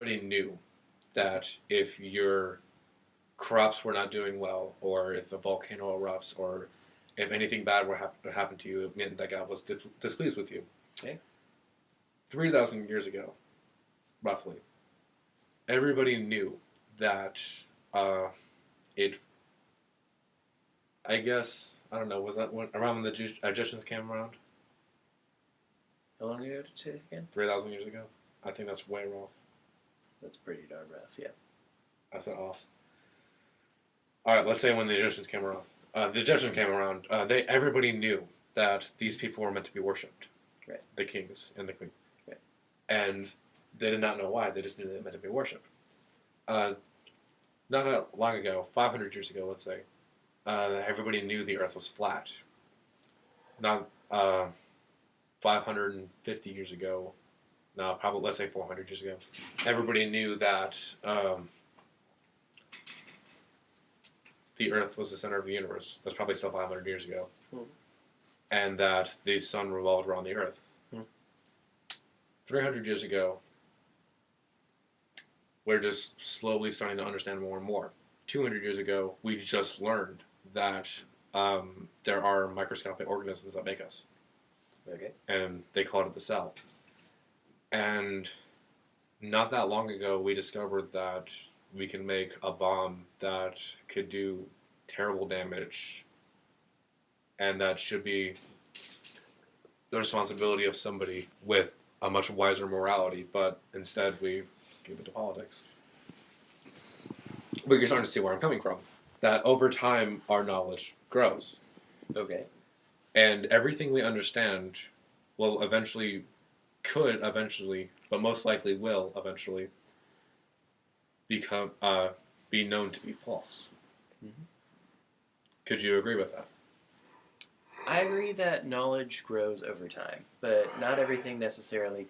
Everybody knew that if your crops were not doing well, or if a volcano erupts, or if anything bad were happen to you, it meant that God was displeased with you. Okay. 3,000 years ago, roughly, everybody knew that it. I guess I don't know. Was that around when the Egyptians came around? How long ago did you say it again? 3,000 years ago. I think that's way off. That's pretty darn rough, yeah. I said off. All right, let's say when the Egyptians came around. The Egyptians came around. Everybody knew that these people were meant to be worshipped. Right. The kings and the queen. Right. And they did not know why. They just knew they were meant to be worshipped. Not that long ago, 500 years ago, let's say, everybody knew the Earth was flat. Not 550 years ago. No, probably let's say 400 years ago. Everybody knew that the Earth was the center of the universe. That's probably still 500 years ago. And that the sun revolved around the Earth. 300 years ago, we're just slowly starting to understand more and more. 200 years ago, we just learned that there are microscopic organisms that make us. Okay. And they called it the cell. And not that long ago, we discovered that we can make a bomb that could do terrible damage, and that should be the responsibility of somebody with a much wiser morality, but instead we give it to politics. But you're starting to see where I'm coming from. That over time, our knowledge grows. Okay. And everything we understand will eventually, but most likely will eventually be known to be false. Mm-hmm. Could you agree with that? I agree that knowledge grows over time, but not everything necessarily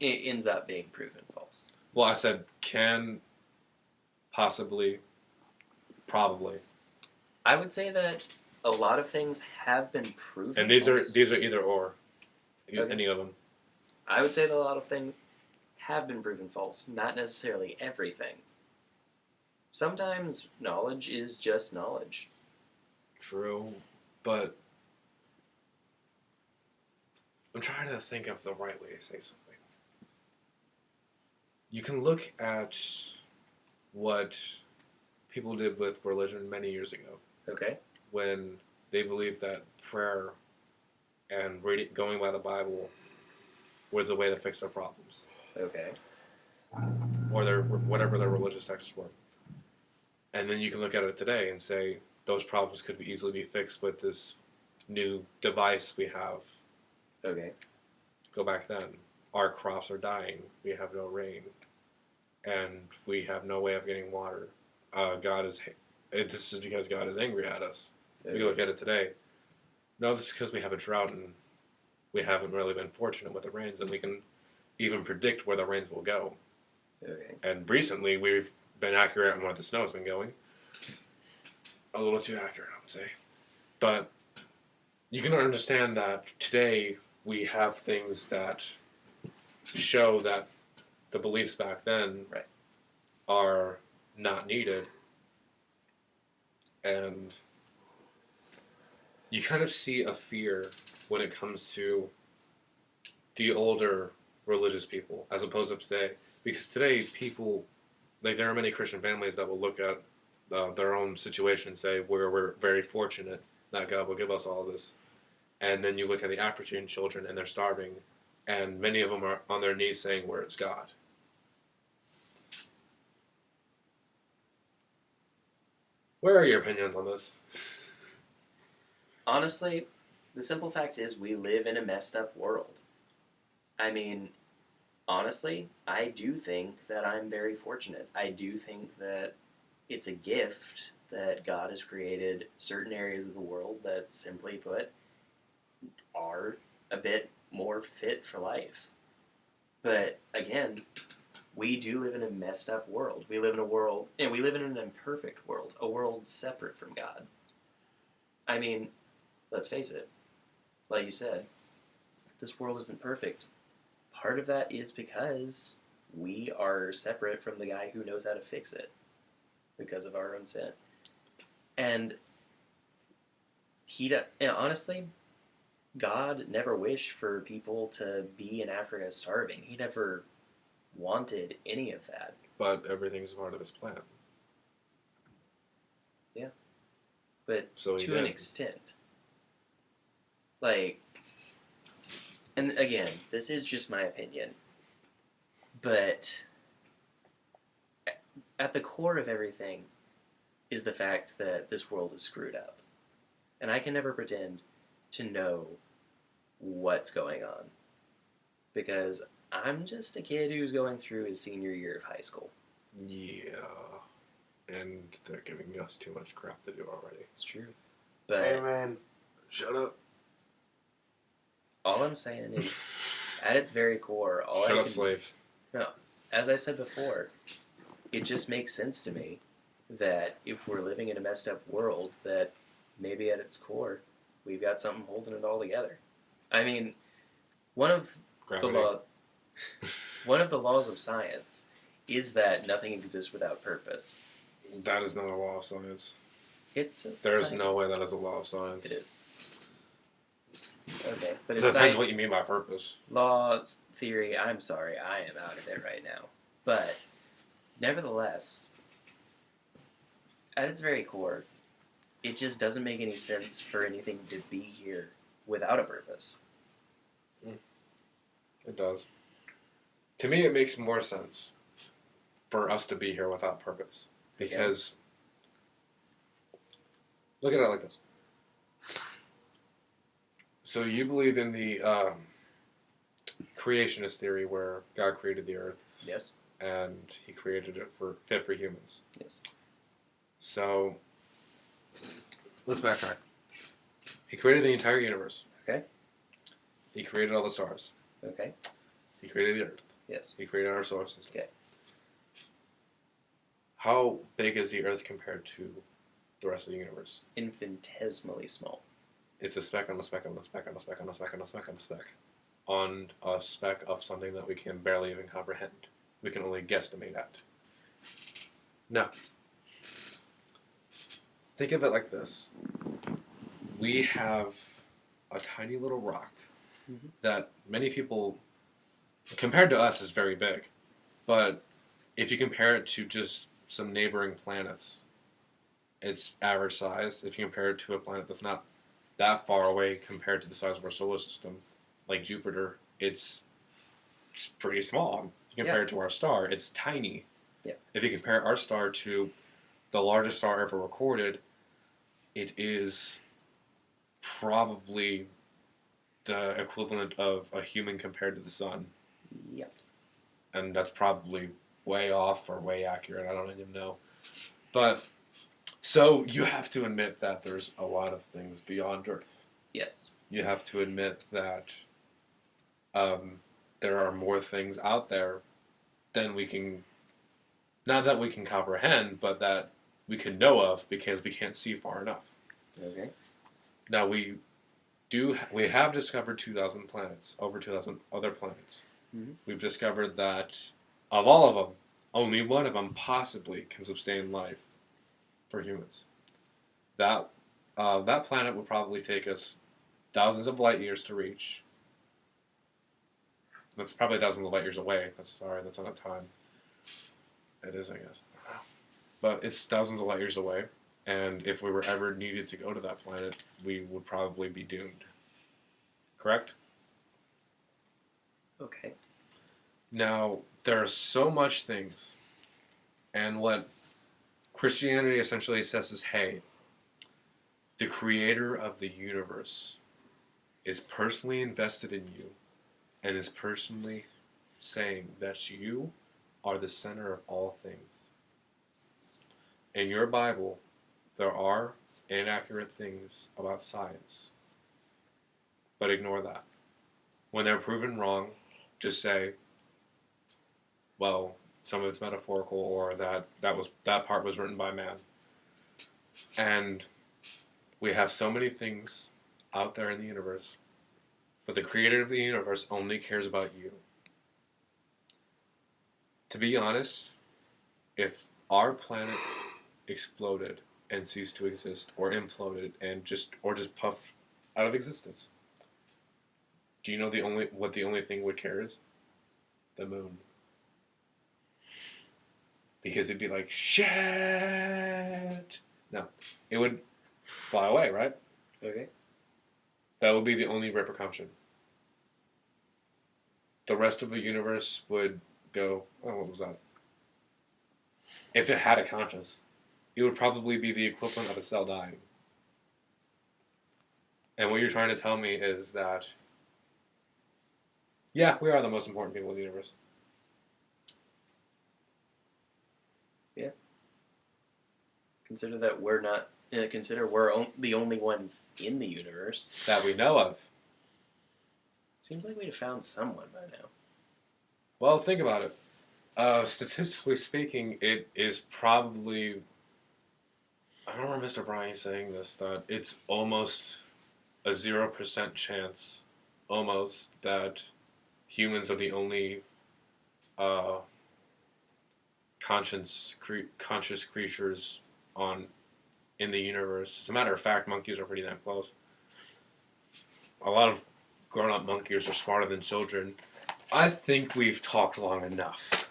ends up being proven false. Well, I said can, possibly, probably. I would say that a lot of things have been proven. And these false. are either or, Okay. any of them. I would say that a lot of things have been proven false, not necessarily everything. Sometimes knowledge is just knowledge. True, but I'm trying to think of the right way to say something. You can look at what people did with religion many years ago. Okay. When they believed that prayer and going by the Bible was a way to fix their problems. Okay. Or whatever their religious texts were. And then you can look at it today and say, those problems could easily be fixed with this new device we have. Okay. Go back then. Our crops are dying. We have no rain. And we have no way of getting water. This is because God is angry at us. Okay. We look at it today. No, this is because we have a drought and we haven't really been fortunate with the rains, and we can even predict where the rains will go. Okay. And recently, we've been accurate on where the snow has been going. A little too accurate, I would say. But you can understand that today we have things that show that the beliefs back then Right. are not needed. And you kind of see a fear when it comes to the older religious people as opposed to today. Because today, people, like there are many Christian families that will look at their own situation and say, we're very fortunate that God will give us all this. And then you look at the African children and they're starving, and many of them are on their knees saying, where is God? Where are your opinions on this? Honestly, the simple fact is we live in a messed up world. I mean, honestly, I do think that I'm very fortunate. I do think that it's a gift that God has created certain areas of the world that, simply put, are a bit more fit for life. But again, we do live in a messed up world. We live in a world, and we live in an imperfect world, a world separate from God. I mean, let's face it, like you said, this world isn't perfect. Part of that is because we are separate from the guy who knows how to fix it because of our own sin. And and honestly, God never wished for people to be in Africa starving. He never wanted any of that. But everything's part of his plan. But So he to an did. extent. Like, and again, this is just my opinion, but at the core of everything is the fact that this world is screwed up. And I can never pretend to know what's going on. Because I'm just a kid who's going through his senior year of high school. Yeah. And they're giving us too much crap to do already. It's true. But Amen. Shut up. all I'm saying is, at its very core, Shut up, slave. as I said before, it just makes sense to me that if we're living in a messed up world, that maybe at its core, we've got something holding it all together. I mean, one of Gravity. one of the laws of science is that nothing exists without purpose. That is not a law of science. It's There is science. no way that is a law of science. It is. Okay, but It it's depends science. what you mean by purpose. Law theory, I'm sorry, I am out of it right now. But nevertheless, at its very core, it just doesn't make any sense for anything to be here without a purpose. It does. To me, it makes more sense for us to be here without purpose. Because, look at it like this. So you believe in the creationist theory where God created the earth Yes? and he created it fit for humans. Yes. So, let's backtrack. He created the entire universe. Okay. He created all the stars. Okay. He created the earth. Yes. He created our solar system. Okay. How big is the earth compared to the rest of the universe? Infinitesimally small. It's a speck on a speck on a speck on a speck on a speck on a speck on a speck on a speck of something that we can barely even comprehend. We can only guesstimate at. Now, think of it like this. We have a tiny little rock Mhm. that many people, compared to us, is very big. But if you compare it to just some neighboring planets, it's average size. If you compare it to a planet that's not that far away compared to the size of our solar system, like Jupiter, it's pretty small. You compare it to our star, it's tiny. Yeah. If you compare our star to the largest star ever recorded, it is probably the equivalent of a human compared to the sun. Yep. And that's probably way off or way accurate. I don't even know. But, so you have to admit that there's a lot of things beyond Earth. Yes. You have to admit that there are more things out there than we can, not that we can comprehend, but that we can know of because we can't see far enough. Okay. Now we have discovered 2,000 planets, over 2,000 other planets. Mhm. We've discovered that of all of them, only one of them possibly can sustain life for humans. That planet would probably take us thousands of light years to reach. That's probably thousands of light years away. That's not a time. It is, I guess. But it's thousands of light years away. And if we were ever needed to go to that planet, we would probably be doomed. Correct? Okay. Now, there are so much things. And what Christianity essentially says is, hey, the creator of the universe is personally invested in you and is personally saying that you are the center of all things. In your Bible, there are inaccurate things about science, but ignore that. When they're proven wrong, just say, well, some of it's metaphorical, or that part was written by man. And we have so many things out there in the universe, but the creator of the universe only cares about you. To be honest, if our planet exploded and ceased to exist, or imploded and just puffed out of existence, do you know what the only thing would care is? The moon. Because it'd be like, shit. No, it would fly away, right? Okay. That would be the only repercussion. The rest of the universe would go, oh, what was that? If it had a conscience, it would probably be the equivalent of a cell dying. And what you're trying to tell me is that, yeah, we are the most important people in the universe. Yeah. Consider that we're not. Consider we're the only ones in the universe. That we know of. Seems like we'd have found someone by now. Well, think about it. Statistically speaking, it is probably. I remember Mr. Bryan saying this, that it's almost a 0% chance, almost, that humans are the only conscious creatures in the universe. As a matter of fact, monkeys are pretty damn close. A lot of grown-up monkeys are smarter than children. I think we've talked long enough.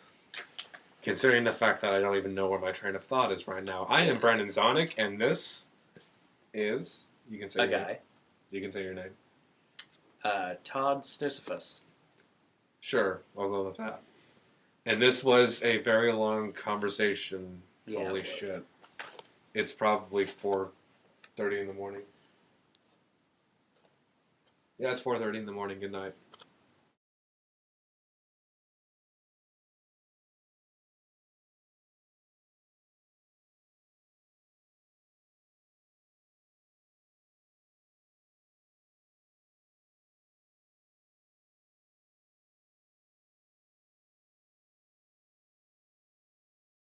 Considering the fact that I don't even know where my train of thought is right now. I am Brandon Zonic, and this is... You can say a guy. You can say your name. Todd Snussifus. Sure, I'll go with that. And this was a very long conversation. Yeah, Holy it was. shit. It's probably 4:30 in the morning. Yeah, it's 4:30 in the morning. Good night.